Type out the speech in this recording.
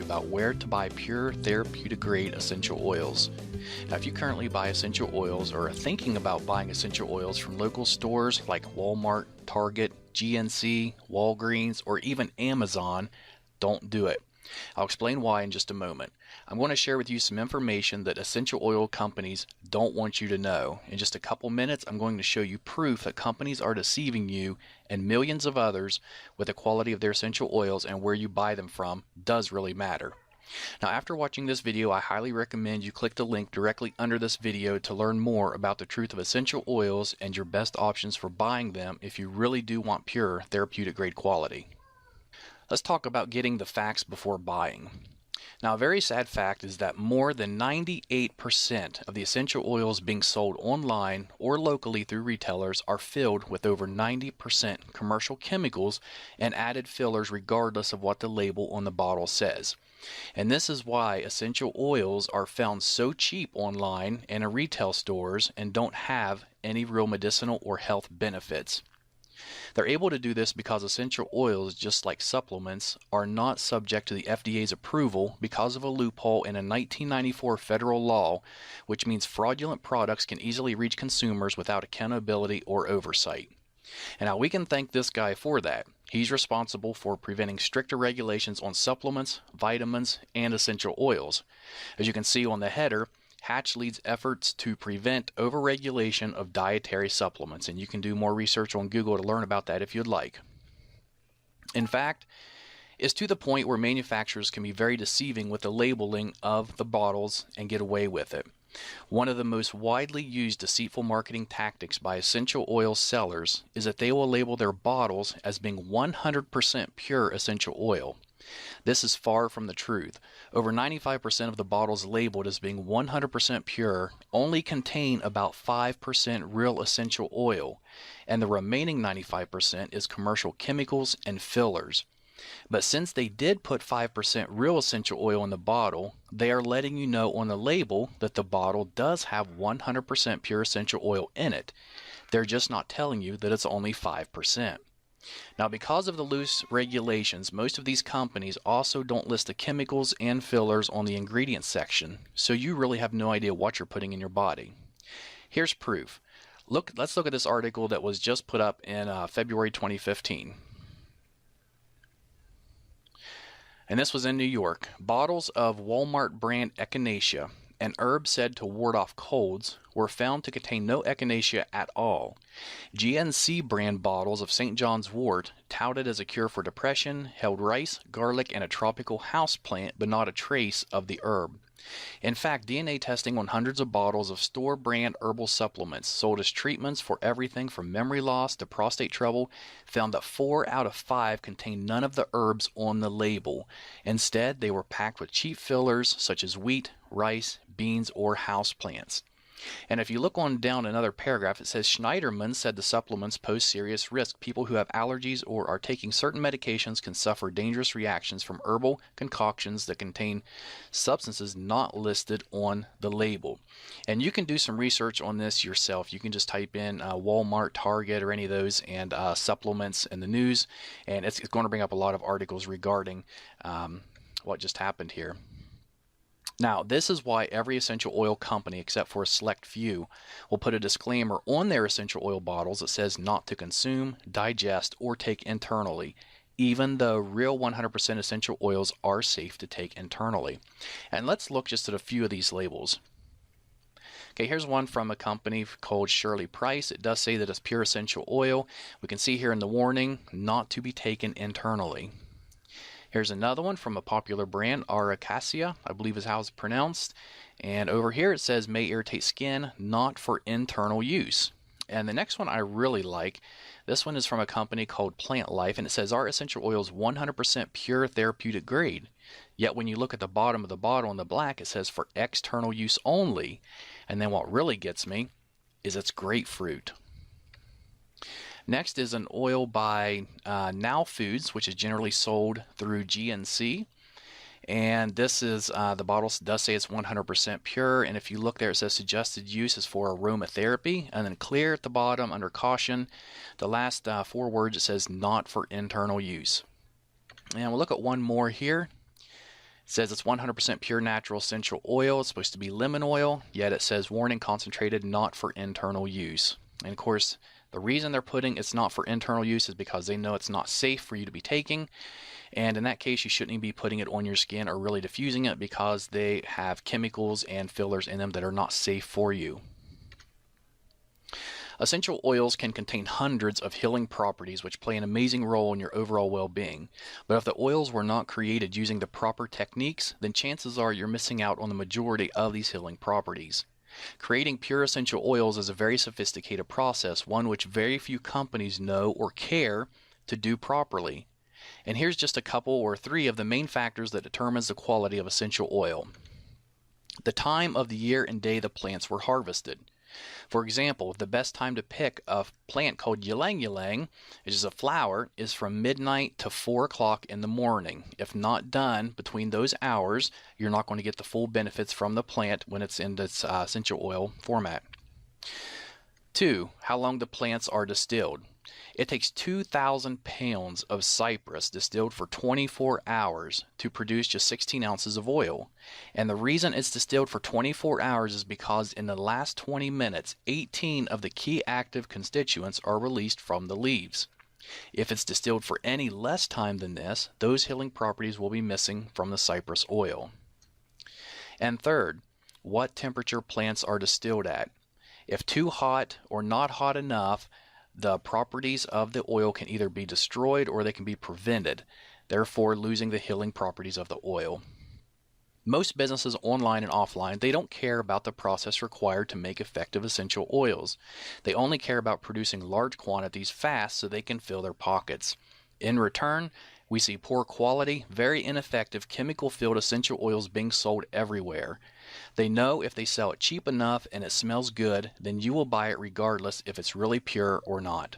about where to buy pure therapeutic grade essential oils. Now, if you currently buy essential oils or are thinking about buying essential oils from local stores like Walmart, Target, GNC, Walgreens, or even Amazon, don't do it. I'll explain why in just a moment. I'm going to share with you some information that essential oil companies don't want you to know. In just a couple minutes, I'm going to show you proof that companies are deceiving you and millions of others with the quality of their essential oils, and where you buy them from does really matter. Now, after watching this video, I highly recommend you click the link directly under this video to learn more about the truth of essential oils and your best options for buying them if you really do want pure therapeutic grade quality. Let's talk about getting the facts before buying. Now, a very sad fact is that more than 98% of the essential oils being sold online or locally through retailers are filled with over 90% commercial chemicals and added fillers regardless of what the label on the bottle says. And this is why essential oils are found so cheap online and in retail stores and don't have any real medicinal or health benefits. They're able to do this because essential oils, just like supplements, are not subject to the FDA's approval because of a loophole in a 1994 federal law, which means fraudulent products can easily reach consumers without accountability or oversight. And now we can thank this guy for that. He's responsible for preventing stricter regulations on supplements, vitamins, and essential oils. As you can see on the header, Hatch leads efforts to prevent overregulation of dietary supplements, and you can do more research on Google to learn about that if you'd like. In fact, it's to the point where manufacturers can be very deceiving with the labeling of the bottles and get away with it. One of the most widely used deceitful marketing tactics by essential oil sellers is that they will label their bottles as being 100% pure essential oil. This is far from the truth. Over 95% of the bottles labeled as being 100% pure only contain about 5% real essential oil, and the remaining 95% is commercial chemicals and fillers. But since they did put 5% real essential oil in the bottle, they are letting you know on the label that the bottle does have 100% pure essential oil in it. They're just not telling you that it's only 5%. Now, because of the loose regulations, most of these companies also don't list the chemicals and fillers on the ingredients section, so you really have no idea what you're putting in your body. Here's proof. Let's look at this article that was just put up in February 2015. And this was in New York. Bottles of Walmart brand echinacea, an herb said to ward off colds, were found to contain no echinacea at all. GNC brand bottles of St. John's wort, touted as a cure for depression, held rice, garlic, and a tropical house plant, but not a trace of the herb. In fact, DNA testing on hundreds of bottles of store-brand herbal supplements sold as treatments for everything from memory loss to prostate trouble found that 4 out of 5 contained none of the herbs on the label. Instead, they were packed with cheap fillers such as wheat, rice, beans, or houseplants. And if you look on down another paragraph, it says Schneiderman said the supplements pose serious risk. People who have allergies or are taking certain medications can suffer dangerous reactions from herbal concoctions that contain substances not listed on the label. And you can do some research on this yourself. You can just type in Walmart, Target, or any of those, and supplements in the news, and it's going to bring up a lot of articles regarding what just happened here. Now, this is why every essential oil company, except for a select few, will put a disclaimer on their essential oil bottles that says not to consume, digest, or take internally, even though real 100% essential oils are safe to take internally. And let's look just at a few of these labels. Okay, here's one from a company called Shirley Price. It does say that it's pure essential oil. We can see here in the warning, not to be taken internally. Here's another one from a popular brand, Aroma, I believe is how it's pronounced. And over here it says may irritate skin, not for internal use. And the next one I really like. This one is from a company called Plant Life, and it says our essential oil is 100% pure therapeutic grade. Yet when you look at the bottom of the bottle in the black, it says for external use only. And then what really gets me is it's grapefruit. Next is an oil by Now Foods, which is generally sold through GNC. And this is, the bottle does say it's 100% pure. And if you look there, it says suggested use is for aromatherapy. And then clear at the bottom under caution. The last 4 words, it says not for internal use. And we'll look at one more here. says it's 100% pure natural essential oil. It's supposed to be lemon oil, yet it says warning concentrated, not for internal use. And of course, the reason they're putting it's not for internal use is because they know it's not safe for you to be taking. And in that case, you shouldn't even be putting it on your skin or really diffusing it because they have chemicals and fillers in them that are not safe for you. Essential oils can contain hundreds of healing properties which play an amazing role in your overall well-being. But if the oils were not created using the proper techniques, then chances are you're missing out on the majority of these healing properties. Creating pure essential oils is a very sophisticated process, one which very few companies know or care to do properly. And here's just a couple or three of the main factors that determines the quality of essential oil. The time of the year and day the plants were harvested. For example, the best time to pick a plant called ylang ylang, which is a flower, is from midnight to 4 o'clock in the morning. If not done between those hours, you're not going to get the full benefits from the plant when it's in its essential oil format. 2. How long the plants are distilled. It takes 2,000 pounds of cypress distilled for 24 hours to produce just 16 ounces of oil. And the reason it's distilled for 24 hours is because in the last 20 minutes, 18 of the key active constituents are released from the leaves. If it's distilled for any less time than this, those healing properties will be missing from the cypress oil. And third, what temperature plants are distilled at. If too hot or not hot enough, the properties of the oil can either be destroyed or they can be prevented, therefore losing the healing properties of the oil. Most businesses online and offline, they don't care about the process required to make effective essential oils. They only care about producing large quantities fast so they can fill their pockets. In return, we see poor quality, very ineffective chemical-filled essential oils being sold everywhere. They know if they sell it cheap enough and it smells good, then you will buy it regardless if it's really pure or not.